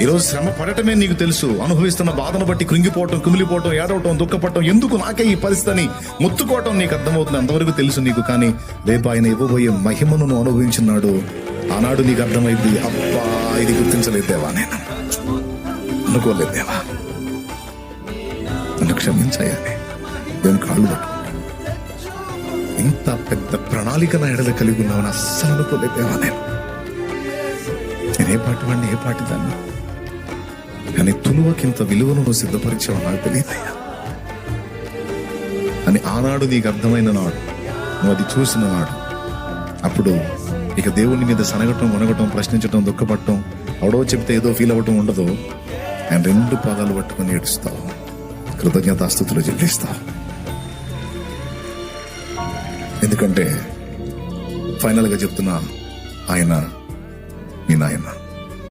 ఈరోజు శ్రమ పడటమే నీకు తెలుసు. అనుభవిస్తున్న బాధను బట్టి కృంగిపోవటం, కుమిలిపోవటం, ఏడవటం, దుఃఖపడటం, ఎందుకు నాకే ఈ పరిస్థితిని ముత్తుకోవటం నీకు అర్థమవుతుంది. అంతవరకు తెలుసు నీకు. కానీ రేపు ఆయన ఇవ్వబోయే మహిమను నువ్వు అనుభవించినాడు. ఆనాడు నీకు అర్థమైంది, అబ్బా ఇది గుర్తించలేదు దేవా, నేను అనుకోలేదు దేవా, నన్ను క్షమించాయని నేను కాళ్ళు పట్టుకుంటాను. ఇంత పెద్ద ప్రణాళిక నా ఎడల కలిగి ఉన్నావని అస్సలు అనుకోలేదు దేవా. నేను ఏ పాటి వాడిని, ఏ పాటి దాన్ని, కానీ తులువకింత విలువను నువ్వు సిద్ధపరిచావు నాకు తెలియదయ్యా అని ఆనాడు నీకు అర్థమైన నాడు, నువ్వు అది చూసిన నాడు, అప్పుడు ఇక దేవుని మీద సనగటం, వనగటం, ప్రశ్నించటం, దుఃఖపడటం, అవడో చెప్తే ఏదో ఫీల్ అవ్వటం ఉండదు. ఆయన 2 పాదాలు పట్టుకొని ఏడుస్తావు, కృతజ్ఞతాస్తుతులు చెల్లిస్తావు. ఎందుకంటే ఫైనల్ గా చెప్తున్నా, ఆయన నీ నాయన.